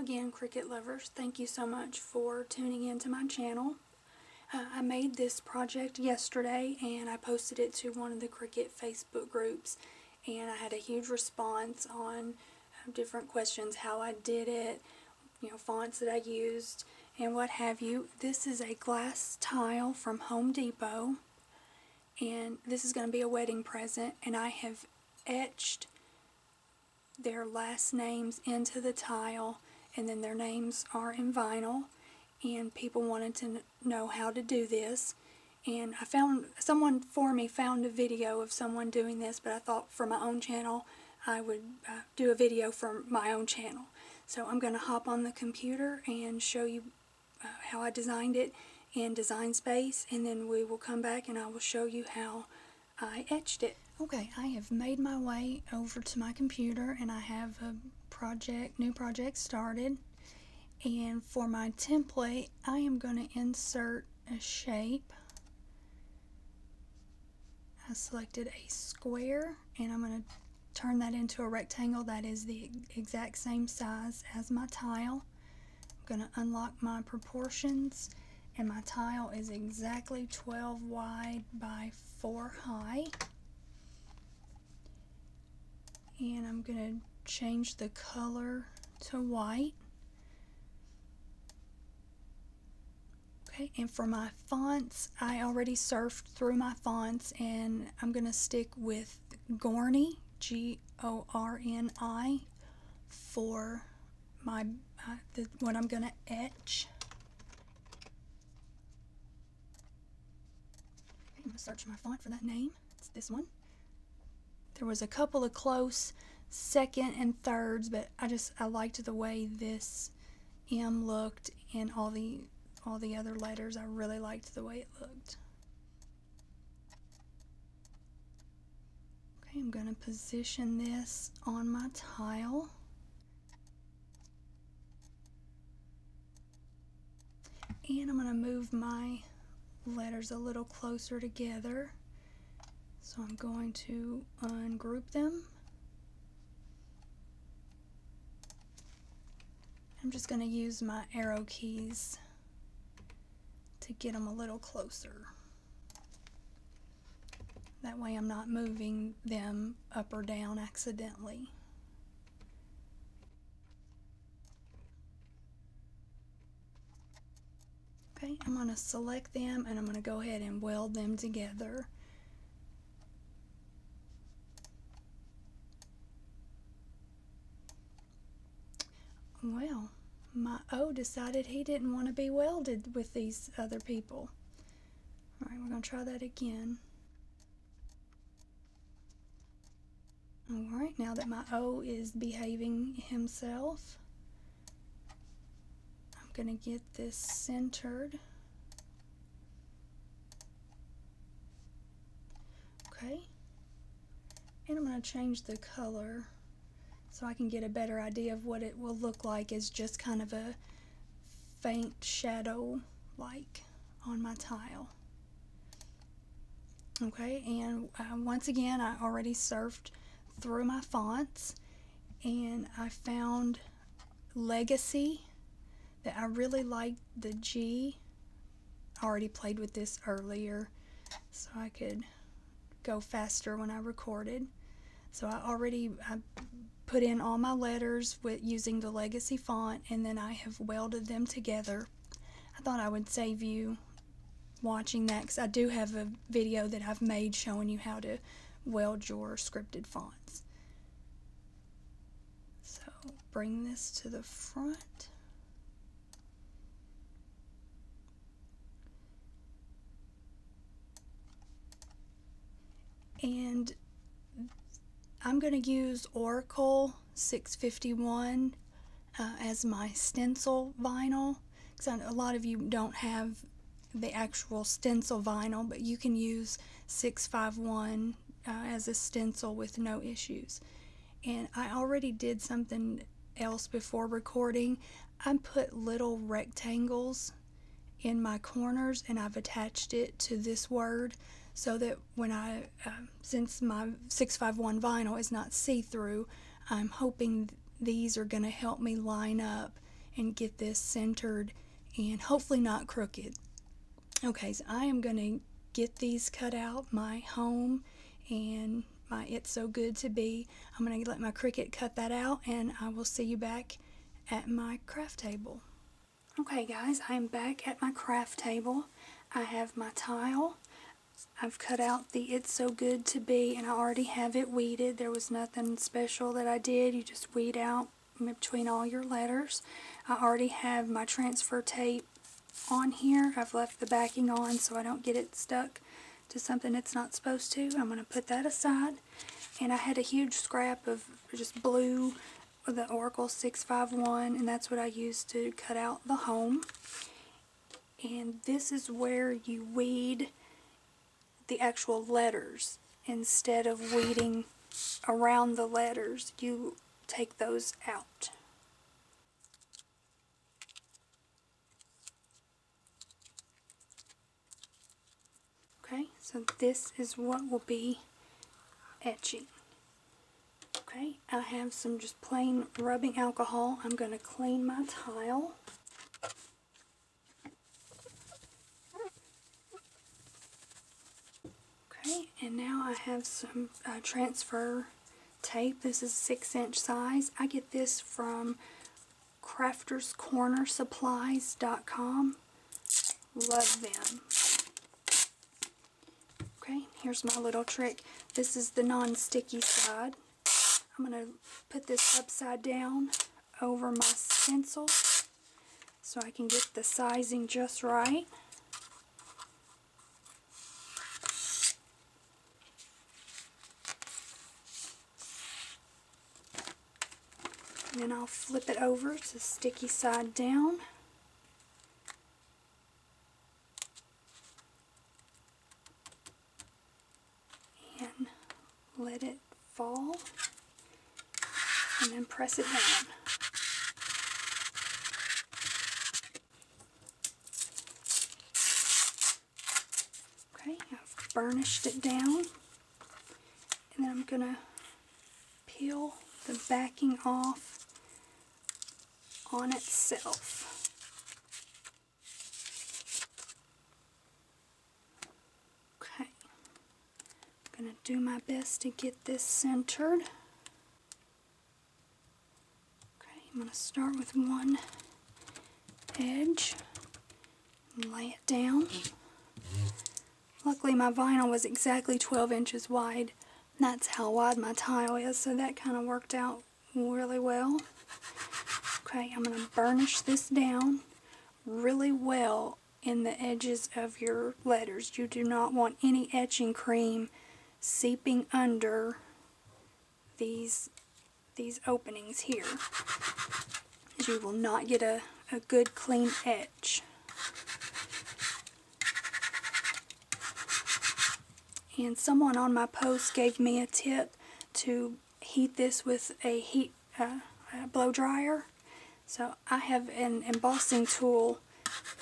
again, Cricut lovers. Thank you so much for tuning into my channel. I made this project yesterday and I posted it to one of the Cricut Facebook groups, and I had a huge response on different questions, how I did it, fonts that I used, and what have you. This is a glass tile from Home Depot, and this is going to be a wedding present, and I have etched their last names into the tile, and then their names are in vinyl, and people wanted to know how to do this, and someone for me found a video of someone doing this, but I thought for my own channel I would do a video for my own channel. So I'm going to hop on the computer and show you how I designed it in Design Space, and then we will come back and I will show you how I etched it. Okay, I have made my way over to my computer and I have a new project started. And for my template, I am going to insert a shape. I selected a square and I'm going to turn that into a rectangle that is the exact same size as my tile. I'm going to unlock my proportions, and my tile is exactly 12 wide by 4 high. And I'm going to change the color to white. Okay, and for my fonts, I already surfed through my fonts, and I'm going to stick with Gorni, G-O-R-N-I, for my what I'm going to etch. Okay, I'm going to search my font for that name. It's this one. There was a couple of close second and thirds, but I liked the way this M looked, and all the other letters, I really liked the way it looked. Okay, I'm going to position this on my tile. And I'm going to move my letters a little closer together. So I'm going to ungroup them. I'm just going to use my arrow keys to get them a little closer. That way I'm not moving them up or down accidentally. Okay, I'm going to select them and I'm going to go ahead and weld them together. Well, my O decided he didn't want to be welded with these other people. Alright, we're going to try that again. Alright, now that my O is behaving himself, I'm going to get this centered. Okay, and I'm going to change the color so I can get a better idea of what it will look like as just kind of a faint shadow like on my tile. Okay, and once again, I already surfed through my fonts and I found Legacy that I really liked. The G, I already played with this earlier so I could go faster when I recorded. So I put in all my letters using the Legacy font, and then I have welded them together. I thought I would save you watching that because I do have a video that I've made showing you how to weld your scripted fonts. So bring this to the front. And I'm going to use Oracle 651 as my stencil vinyl, because a lot of you don't have the actual stencil vinyl, but you can use 651 as a stencil with no issues. And I already did something else before recording. I put little rectangles in my corners and I've attached it to this word so that when since my 651 vinyl is not see-through, I'm hoping these are going to help me line up and get this centered and hopefully not crooked. Okay, so I am going to get these cut out, my home and my It's So Good to Be. I'm going to let my Cricut cut that out, and I will see you back at my craft table. Okay guys, I'm back at my craft table. I have my tile. I've cut out the It's So Good to Be, and I already have it weeded. There was nothing special that I did. You just weed out between all your letters. I already have my transfer tape on here. I've left the backing on so I don't get it stuck to something it's not supposed to. I'm going to put that aside. And I had a huge scrap of just blue with the Oracle 651, and that's what I used to cut out the home. And this is where you weed the actual letters. Instead of weeding around the letters, you take those out. Okay, so this is what will be etching. Okay, I have some just plain rubbing alcohol. I'm going to clean my tile. Okay, and now I have some transfer tape. This is 6-inch size. I get this from crafterscornersupplies.com. Love them. Okay, here's my little trick. This is the non-sticky side. I'm going to put this upside down over my stencil so I can get the sizing just right. And then I'll flip it over to sticky side down. And let it fall. And then press it down. Okay, I've burnished it down. And then I'm going to peel the backing off on itself. Okay, I'm going to do my best to get this centered. Okay, I'm going to start with one edge and lay it down. Luckily my vinyl was exactly 12 inches wide. That's how wide my tile is, so that kind of worked out really well. Okay, I'm going to burnish this down really well in the edges of your letters. You do not want any etching cream seeping under these openings here. You will not get a good clean etch. And someone on my post gave me a tip to heat this with a blow dryer. So I have an embossing tool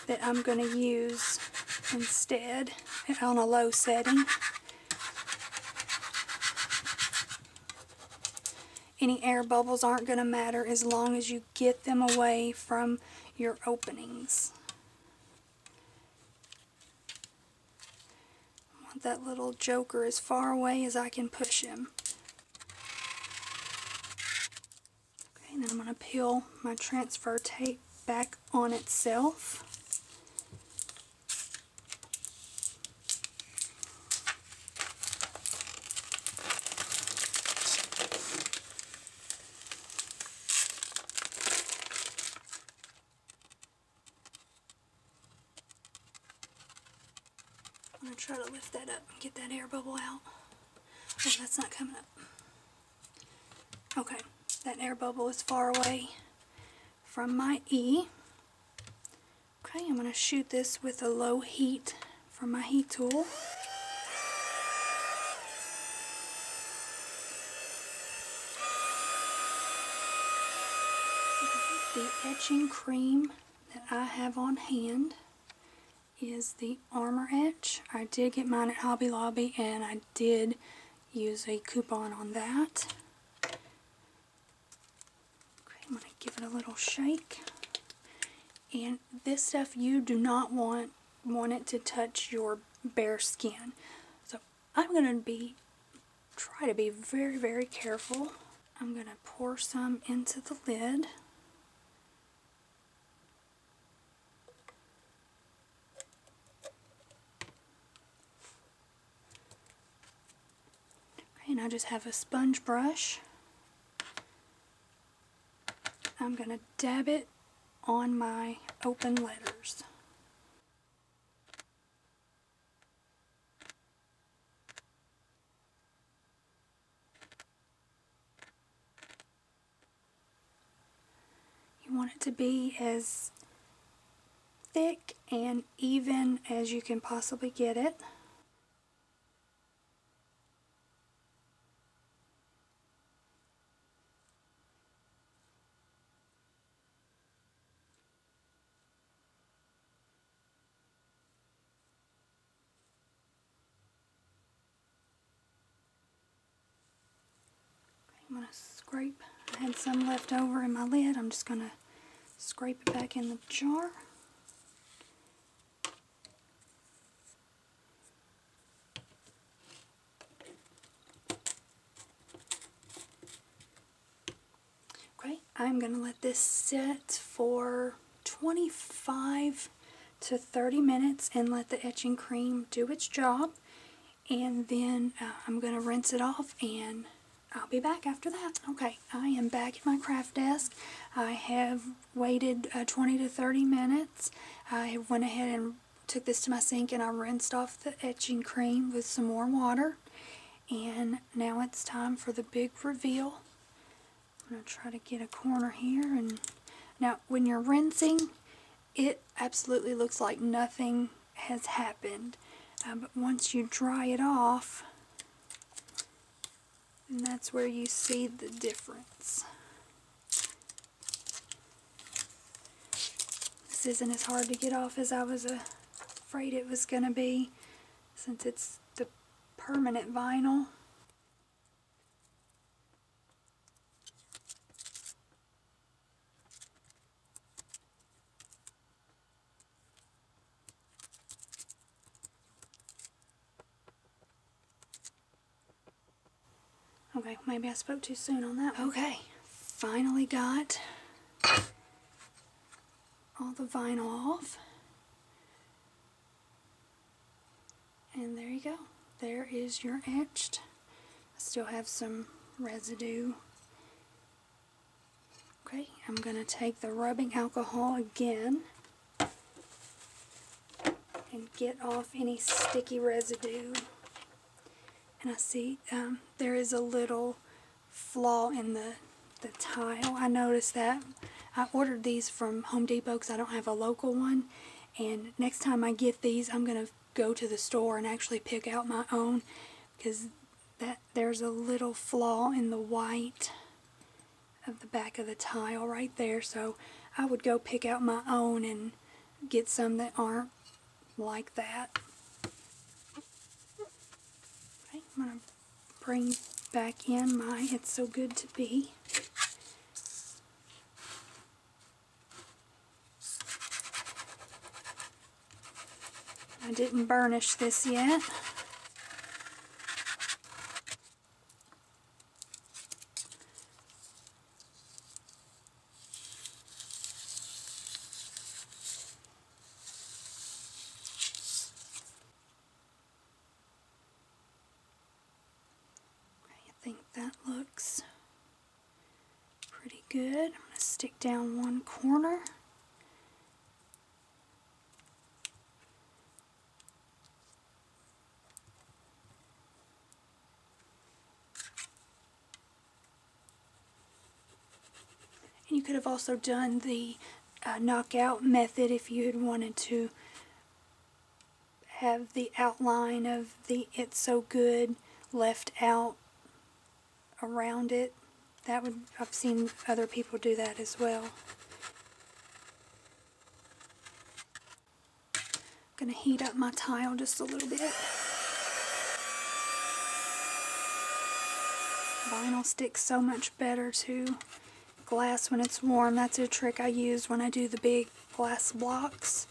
that I'm going to use instead on a low setting. Any air bubbles aren't going to matter as long as you get them away from your openings. I want that little joker as far away as I can push him. Okay, and then I'm going to peel my transfer tape back on itself. I'm going to try to lift that up and get that air bubble out. Oh, that's not coming up. Okay, that air bubble is far away from my E. Okay, I'm going to shoot this with a low heat from my heat tool. The etching cream that I have on hand is the Armor Etch. I did get mine at Hobby Lobby and I did use a coupon on that. Okay, I'm going to give it a little shake. And this stuff, you do not want it to touch your bare skin. So I'm going to try to be very, very careful. I'm going to pour some into the lid. Okay, and I just have a sponge brush. I'm going to dab it on my open letters. You want it to be as thick and even as you can possibly get it. I'm going to scrape. I had some left over in my lid. I'm just going to scrape it back in the jar. Okay, I'm going to let this sit for 25 to 30 minutes and let the etching cream do its job. And then I'm going to rinse it off and I'll be back after that. Okay, I am back at my craft desk. I have waited 20 to 30 minutes. I went ahead and took this to my sink and I rinsed off the etching cream with some warm water. And now it's time for the big reveal. I'm going to try to get a corner here. And now when you're rinsing, it absolutely looks like nothing has happened. But once you dry it off, and that's where you see the difference. This isn't as hard to get off as I was afraid it was going to be, since it's the permanent vinyl. Okay, maybe I spoke too soon on that one. Okay, finally got all the vinyl off. And there you go. There is your etched. I still have some residue. Okay, I'm going to take the rubbing alcohol again and get off any sticky residue. And I see there is a little flaw in the tile. I noticed that. I ordered these from Home Depot because I don't have a local one. And next time I get these, I'm going to go to the store and actually pick out my own, because there's a little flaw in the white of the back of the tile right there. So I would go pick out my own and get some that aren't like that. I'm going to bring back in my It's So Good to Be. I didn't burnish this yet. I think that looks pretty good. I'm going to stick down one corner. And you could have also done the knockout method if you had wanted to have the outline of the It's So Good left out around it. I've seen other people do that as well. I'm going to heat up my tile just a little bit. Vinyl sticks so much better to glass when it's warm. That's a trick I use when I do the big glass blocks.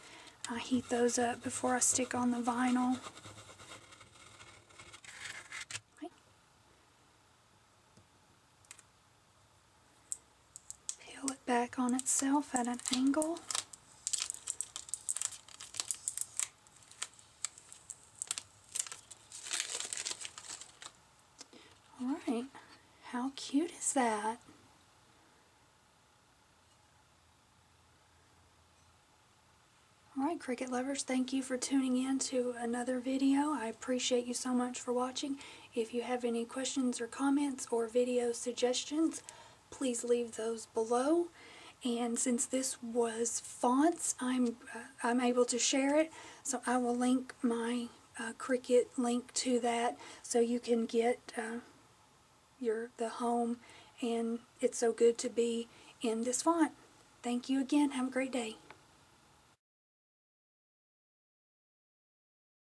I heat those up before I stick on the vinyl. Okay. Peel it back on itself at an angle. Alright, how cute is that? Alright, Cricut lovers, thank you for tuning in to another video. I appreciate you so much for watching. If you have any questions or comments or video suggestions, please leave those below. And since this was fonts, I'm able to share it, so I will link my Cricut link to that so you can get the home and It's So Good to Be in this font. Thank you again. Have a great day.